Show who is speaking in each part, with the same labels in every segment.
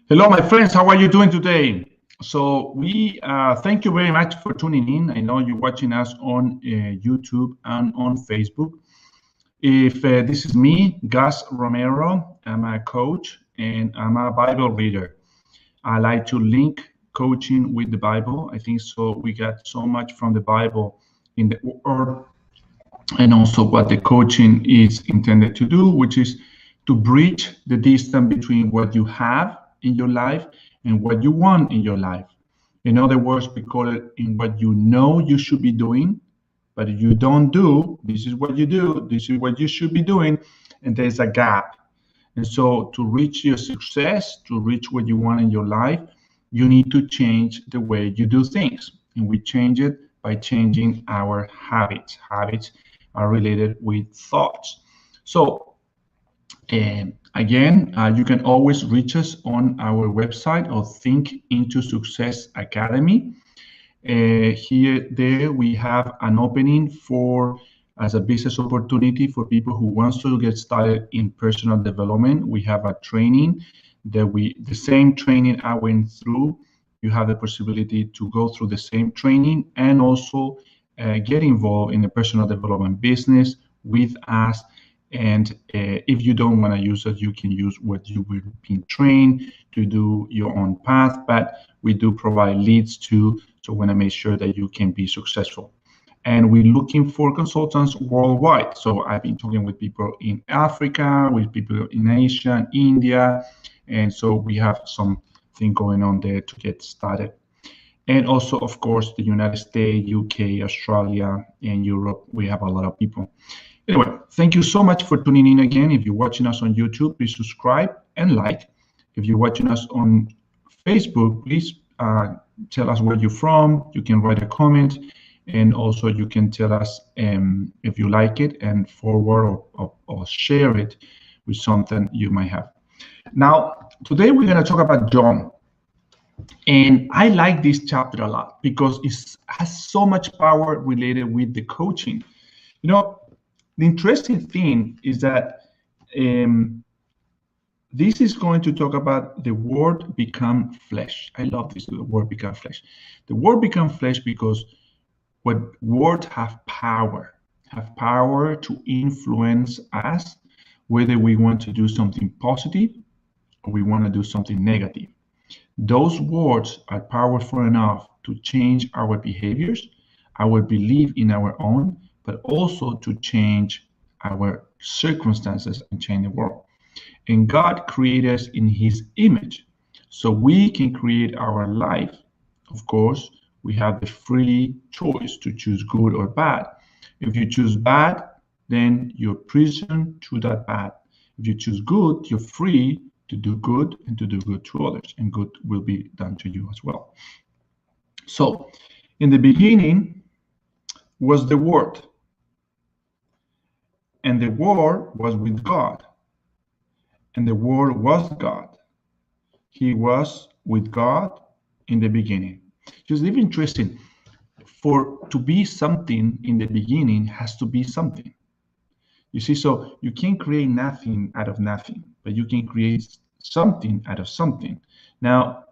Speaker 1: Hello, my friends. How are you doing today? So we thank you very much for tuning in. I know you're watching us on YouTube and on Facebook. If this is me, Gus Romero, I'm a coach and I'm a Bible reader. I like to link coaching with the Bible. I think so. We got so much from the Bible in the Word, and also what the coaching is intended to do, which is to bridge the distance between what you have in your life and what you want in your life. In other words, we call it in what you know you should be doing, but you don't do. This is what you do, this is what you should be doing, and there's a gap. And so to reach your success, to reach what you want in your life, you need to change the way you do things. And we change it by changing our habits. Habits are related with thoughts. So again, you can always reach us on our website or Think Into Success Academy. There we have an opening for as a business opportunity for people who wants to get started in personal development. We have a training that the same training I went through. You have the possibility to go through the same training and also get involved in the personal development business with us. And if you don't want to use it, you can use what you will be trained to do your own path. But we do provide leads too, so we want to make sure that you can be successful. And we're looking for consultants worldwide. So I've been talking with people in Africa, with people in Asia, India, and so we have something going on there to get started. And also, of course, the United States, UK, Australia, and Europe, we have a lot of people. Anyway, thank you so much for tuning in again. If you're watching us on YouTube, please subscribe and like. If you're watching us on Facebook, please tell us where you're from. You can write a comment, and also you can tell us if you like it and forward or share it with something you might have. Now, today we're going to talk about John. And I like this chapter a lot because it has so much power related with the coaching. You know, the interesting thing is that this is going to talk about the word become flesh. I love this, the word become flesh. The word become flesh because what words have power to influence us, whether we want to do something positive or we want to do something negative. Those words are powerful enough to change our behaviors, our belief in our own, but also to change our circumstances and change the world. And God created us in His image, so we can create our life. Of course, we have the free choice to choose good or bad. If you choose bad, then you're prison to that bad. If you choose good, you're free to do good and to do good to others, and good will be done to you as well. So, in the beginning was the Word, and the Word was with God, and the Word was God. He was with God in the beginning. Just really interesting. To be something in the beginning has to be something. You see, so you can't create nothing out of nothing, but you can create something out of something. Now,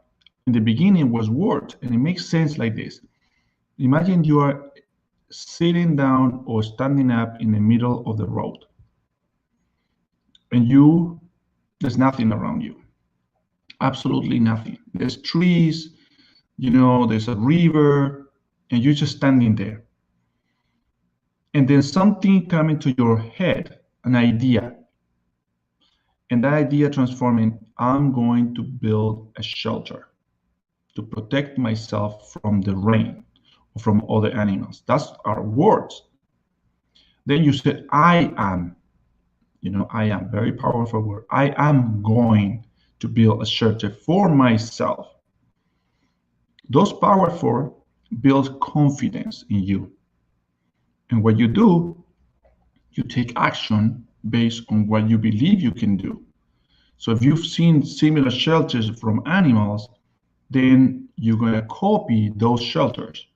Speaker 1: in the beginning was Word, and it makes sense like this. Imagine you are sitting down or standing up in the middle of the road, and there's nothing around you, absolutely nothing. There's trees, there's a river, and you're just standing there. And then something comes into your head, an idea. And that idea transforming, I'm going to build a shelter to protect myself from the rain or from other animals. That's our words. Then you said, I am. I am, very powerful word. I am going to build a shelter for myself. Those powerful build confidence in you. And what you do, you take action based on what you believe you can do. So if you've seen similar shelters from animals, then you're going to copy those shelters.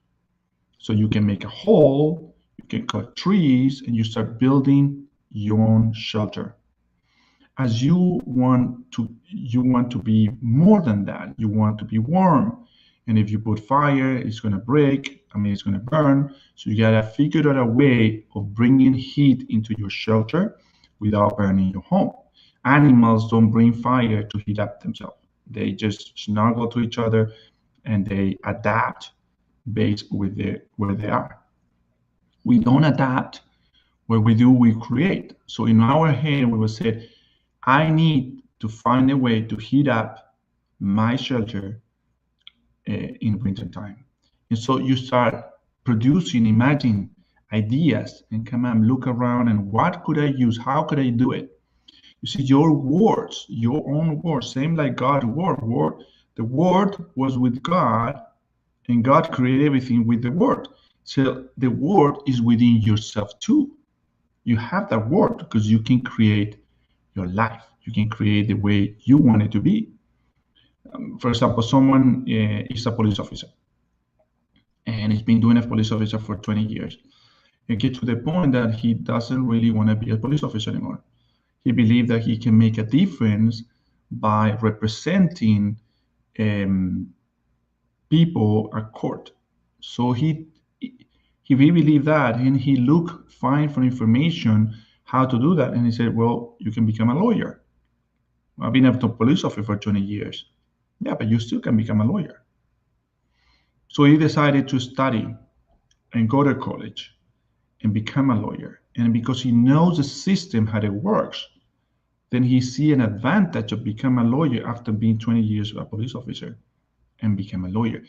Speaker 1: So you can make a hole, you can cut trees, and you start building your own shelter. as you want to be more than that. You want to be warm. And if you put fire, it's going to break. It's going to burn. So you got to figure out a way of bringing heat into your shelter without burning your home. Animals don't bring fire to heat up themselves. They just snuggle to each other and they adapt based with where they are. We don't adapt. What we do, we create. So in our head, we will say, I need to find a way to heat up my shelter in wintertime. And so you start producing, imagine ideas, and come and look around and what could I use? How could I do it? You see, your words, your own words, same like God's word. The word was with God, and God created everything with the word. So the word is within yourself too. You have that word because you can create your life. You can create the way you want it to be. For example, someone is a police officer and he's been doing a police officer for 20 years. You get to the point that he doesn't really want to be a police officer anymore. He believes that he can make a difference by representing people at court. So he believed that, and he find for information how to do that. And he said, well, you can become a lawyer. I've been a police officer for 20 years. Yeah, but you still can become a lawyer. So he decided to study and go to college and become a lawyer. And because he knows the system, how it works, then he see an advantage of becoming a lawyer after being 20 years a police officer and become a lawyer.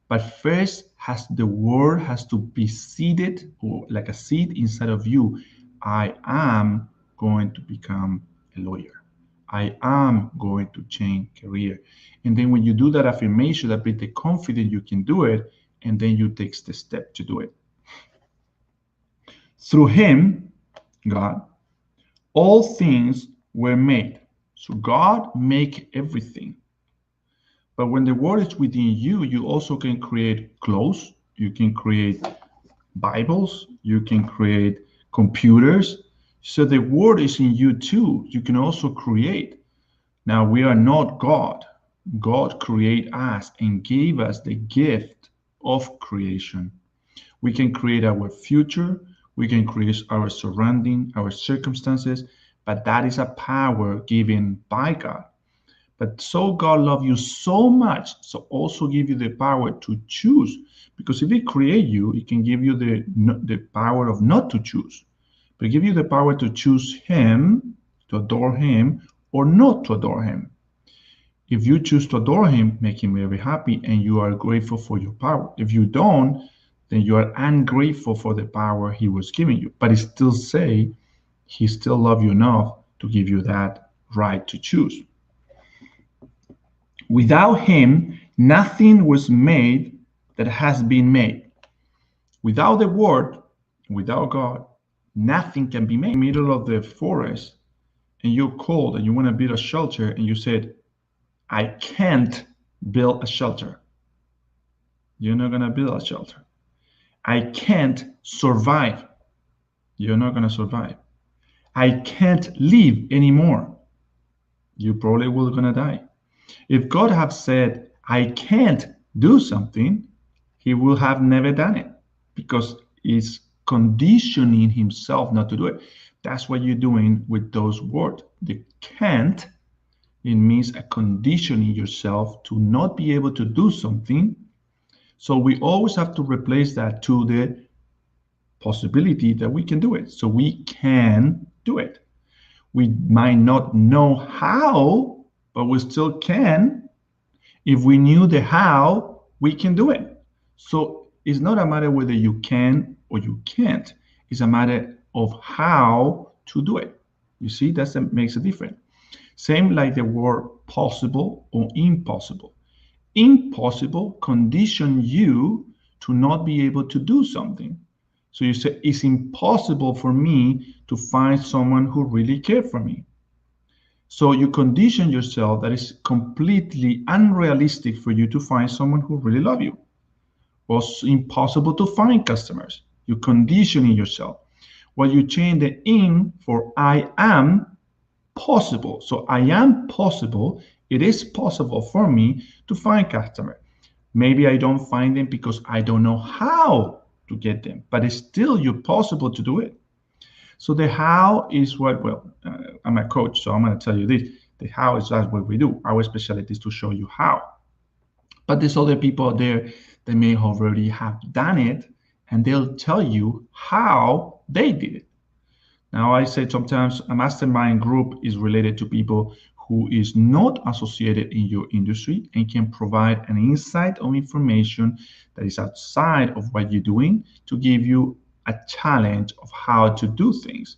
Speaker 1: But first, the word has to be seeded, or like a seed inside of you. I am going to become a lawyer. I am going to change career. And then when you do that affirmation, that brings the confidence you can do it, and then you take the step to do it. Through him, God, all things were made. So God make everything. But when the word is within you, you also can create clothes, you can create Bibles, you can create computers. So the word is in you too. You can also create. Now, we are not God. God created us and gave us the gift of creation. We can create our future. We can create our surrounding, our circumstances, but that is a power given by God. But so God loved you so much, so also give you the power to choose. Because if he create you, he can give you the power of not to choose. But give you the power to choose him, to adore him, or not to adore him. If you choose to adore him, make him very happy, and you are grateful for your power. If you don't, then you are ungrateful for the power he was giving you. But he still say he still loves you enough to give you that right to choose. Without him, nothing was made that has been made. Without the word, without God, nothing can be made. In the middle of the forest, and you're cold, and you want to build a shelter, and you said, I can't build a shelter. You're not going to build a shelter. I can't survive. You're not going to survive. I can't live anymore. You probably will going to die. If God have said, I can't do something, he will have never done it, because he's conditioning himself not to do it. That's what you're doing with those words. The can't, it means a conditioning yourself to not be able to do something. So we always have to replace that to the possibility that we can do it. So we can do it. We might not know how, but we still can. If we knew the how, we can do it. So it's not a matter whether you can or you can't. It's a matter of how to do it. You see, that makes a difference. Same like the word possible or impossible. Impossible condition you to not be able to do something. So you say, it's impossible for me to find someone who really cares for me. So you condition yourself that it's completely unrealistic for you to find someone who really loves you. Or it's impossible to find customers. You're conditioning yourself. While you change the in for I am, possible. So I am possible. It is possible for me to find customer. Maybe I don't find them because I don't know how to get them, but it's still you're possible to do it. So the how is what, well, I'm a coach, so I'm going to tell you this. The how is that's what we do. Our specialty is to show you how. But there's other people out there that may already have done it, and they'll tell you how they did it. Now, I say sometimes a mastermind group is related to people who is not associated in your industry and can provide an insight of information that is outside of what you're doing to give you a challenge of how to do things.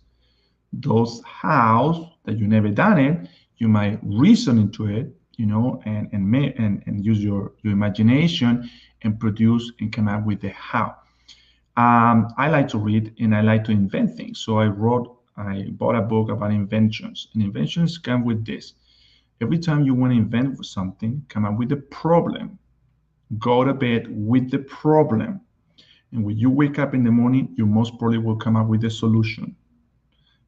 Speaker 1: Those hows that you never done it, you might reason into it, and use your imagination and produce and come up with the how. I like to read and I like to invent things. So I bought a book about inventions, and inventions come with this. Every time you want to invent something, come up with a problem. Go to bed with the problem. And when you wake up in the morning, you most probably will come up with a solution,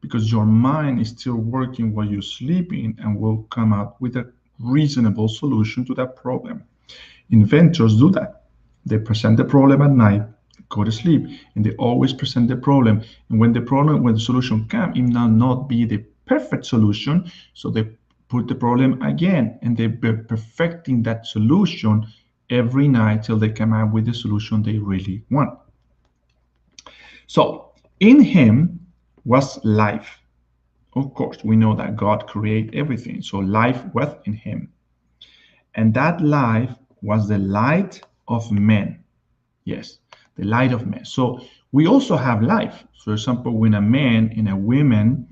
Speaker 1: because your mind is still working while you're sleeping and will come up with a reasonable solution to that problem. Inventors do that. They present the problem at night, go to sleep, and they always present the problem. And when the solution comes, it may not be the perfect solution, so they put the problem again, and they're perfecting that solution every night till they come out with the solution they really want. So in him was life. Of course, we know that God created everything, so life was in him. And that life was the light of men. Yes, the light of men. So we also have life. For example, when a man and a woman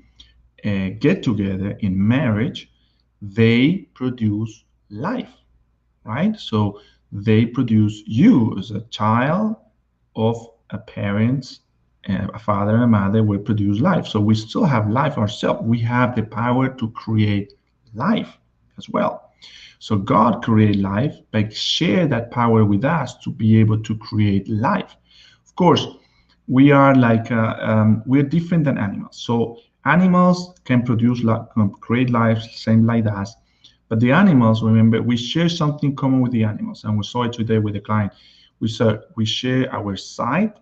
Speaker 1: get together in marriage, they produce life, right? So they produce you as a child of a parent, a father and a mother will produce life. So we still have life ourselves. We have the power to create life as well. So God created life, but share that power with us to be able to create life. Of course, we are we're different than animals. So animals can produce life, create life, same like us. But the animals, remember, we share something common with the animals, and we saw it today with the client. We share our sight,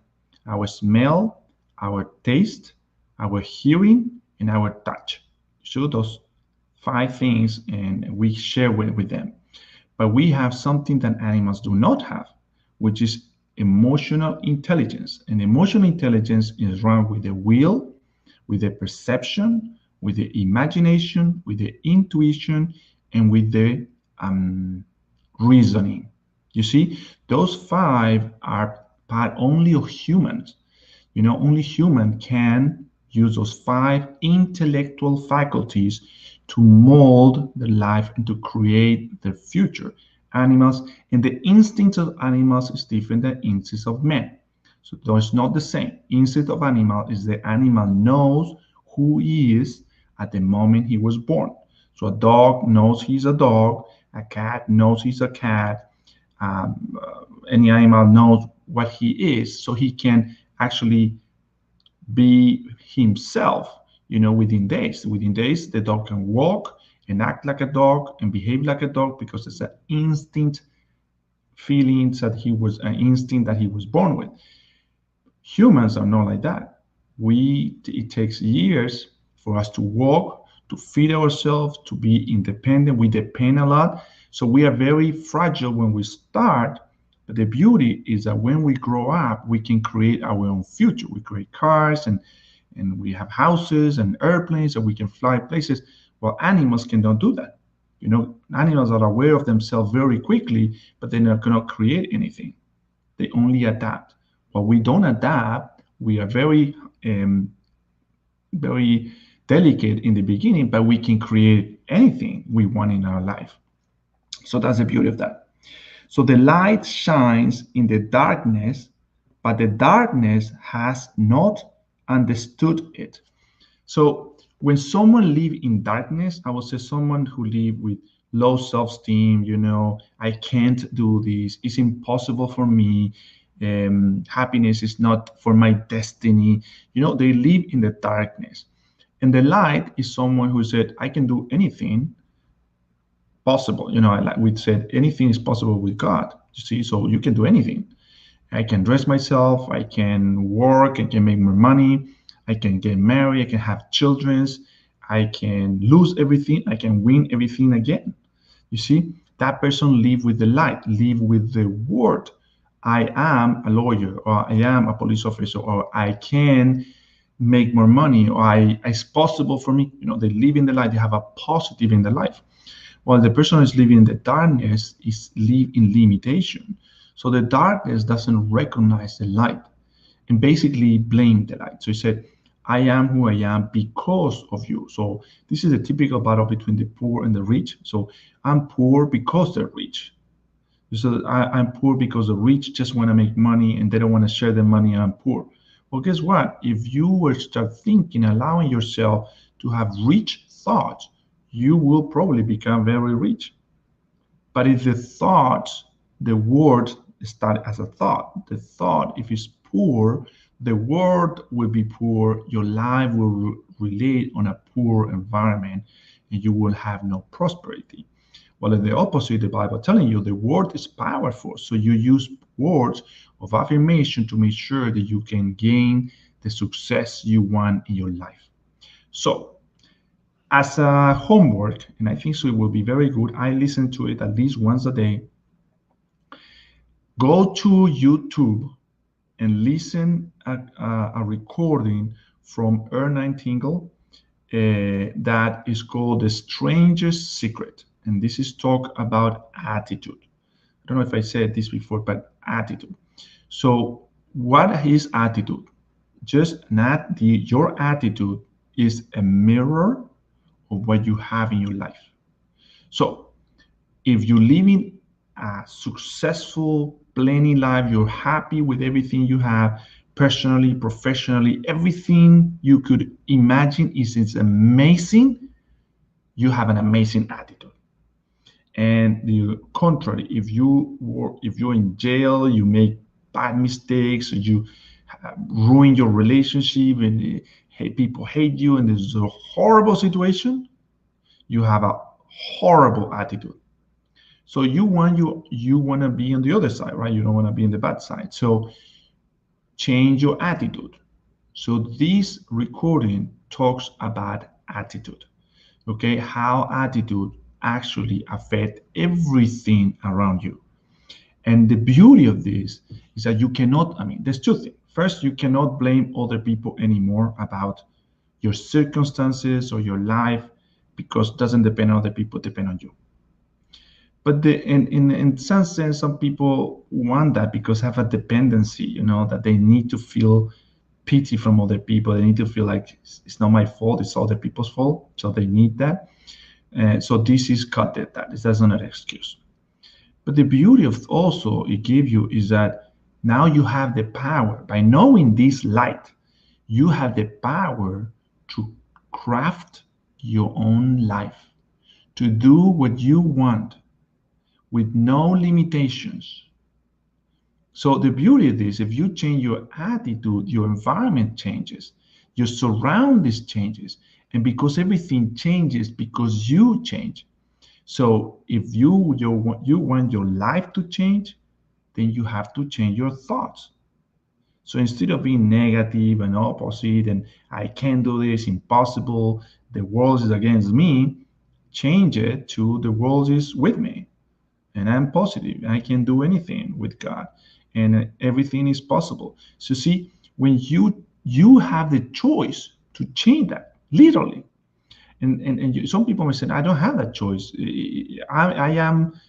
Speaker 1: our smell, our taste, our hearing, and our touch. So those 5 things, and we share with them. But we have something that animals do not have, which is emotional intelligence. And emotional intelligence is run with the will, with the perception, with the imagination, with the intuition, and with the reasoning. You see, those 5 are part only of humans. Only human can use those 5 intellectual faculties to mold their life and to create their future. Animals, and the instincts of animals is different than instincts of men. So it's not the same. Instinct of animal is the animal knows who he is at the moment he was born. So a dog knows he's a dog. A cat knows he's a cat. Any animal knows what he is, so he can actually be himself, within days. Within days, the dog can walk and act like a dog and behave like a dog because it's an instinct feelings that an instinct that he was born with. Humans are not like that. It takes years for us to walk, to feed ourselves, to be independent. We depend a lot. So we are very fragile when we start. But the beauty is that when we grow up, we can create our own future. We create cars and we have houses and airplanes, and we can fly places. Well, animals cannot do that. Animals are aware of themselves very quickly, but they cannot create anything. They only adapt. While we don't adapt, we are very, very delicate in the beginning, but we can create anything we want in our life. So that's the beauty of that. So the light shines in the darkness, but the darkness has not understood it. So when someone lives in darkness, I would say someone who lives with low self-esteem, I can't do this, it's impossible for me, happiness is not for my destiny. They live in the darkness. And the light is someone who said, I can do anything possible. Like we said, anything is possible with God. You see, so you can do anything. I can dress myself, I can work, I can make more money, I can get married, I can have children, I can lose everything, I can win everything again. You see, that person live with the light, live with the word. I am a lawyer, or I am a police officer, or I can make more money, or it's possible for me. They live in the light, they have a positive in their life. While the person is living in the darkness is live in limitation. So the darkness doesn't recognize the light and basically blame the light. So he said, I am who I am because of you. So this is a typical battle between the poor and the rich. So I'm poor because they're rich. So I'm poor because the rich just want to make money and they don't want to share the money, and I'm poor. Well, guess what? If you were to start thinking, allowing yourself to have rich thoughts, you will probably become very rich. But if the thoughts, the word start as a thought, the thought, if it's poor, the word will be poor, your life will relate on a poor environment, and you will have no prosperity. Well, in the opposite, the Bible telling you the word is powerful. So you use words of affirmation to make sure that you can gain the success you want in your life. So as a homework, and I think so it will be very good, I listen to it at least once a day. Go to YouTube and listen a recording from Earl Nightingale that is called The Strangest Secret. And this is talk about attitude. I don't know if I said this before, but attitude. So what is attitude? Just not your attitude is a mirror of what you have in your life. So if you live in a successful, planning life, you're happy with everything you have, personally, professionally, everything you could imagine is amazing, you have an amazing attitude. And the contrary, if you're in jail, you make bad mistakes, you ruin your relationship, and people hate you, and there's a horrible situation, you have a horrible attitude. So you want to be on the other side, right? You don't want to be in the bad side. So change your attitude. So this recording talks about attitude. Okay, how attitude actually affect everything around you. And the beauty of this is that you cannot, there's two things. First, you cannot blame other people anymore about your circumstances or your life, because it doesn't depend on other people, depend on you. But in some sense, some people want that because have a dependency, that they need to feel pity from other people. They need to feel like it's not my fault, it's other people's fault. So they need that. So this is cut that. That's not an excuse. But the beauty of also it gives you is that now you have the power. By knowing this light, you have the power to craft your own life, to do what you want with no limitations. So the beauty of this, if you change your attitude, your environment changes, your surroundings changes, and because everything changes because you change. So if you want your life to change, then you have to change your thoughts. So instead of being negative and opposite, and I can't do this, impossible, the world is against me, change it to the world is with me. And I'm positive. I can do anything with God, and everything is possible. So see, when you have the choice to change that, literally. And some people may say, I don't have that choice. I am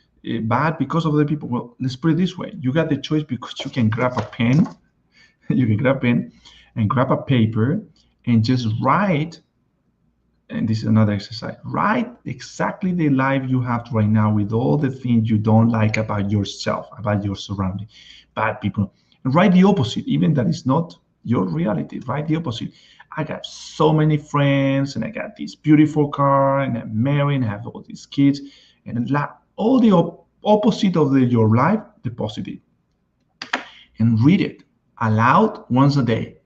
Speaker 1: bad because of other people. Well, let's put it this way. You got the choice because you can grab a pen, you can grab a pen and grab a paper and just write. And this is another exercise. Write exactly the life you have right now with all the things you don't like about yourself, about your surrounding, bad people. And write the opposite, even that is not your reality. Write the opposite. I got so many friends, and I got this beautiful car, and I'm married, and I have all these kids, and all the opposite of your life, the positive. And read it aloud once a day.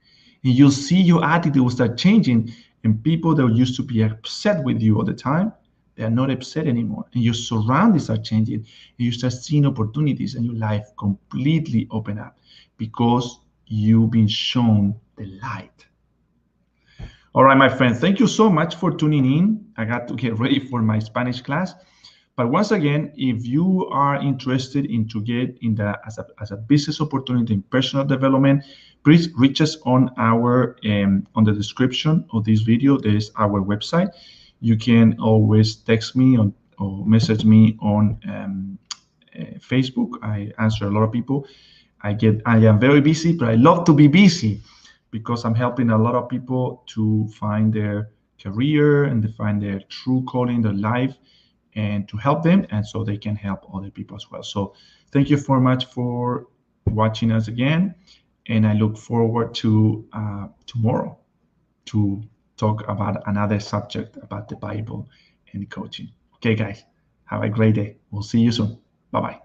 Speaker 1: And you'll see your attitude will start changing. And people that used to be upset with you all the time, they are not upset anymore. And your surroundings are changing. And you start seeing opportunities and your life completely open up because you've been shown the light. All right, my friends, thank you so much for tuning in. I got to get ready for my Spanish class. But once again, if you are interested in to get in the as a business opportunity in personal development, please reach us on our on the description of this video. There is our website. You can always text me or message me on Facebook. I answer a lot of people. I am very busy, but I love to be busy because I'm helping a lot of people to find their career and to find their true calling, their life, and to help them, and so they can help other people as well. So thank you so much for watching us again, and I look forward to tomorrow to talk about another subject about the Bible and coaching. Okay, guys, have a great day. We'll see you soon. Bye-bye.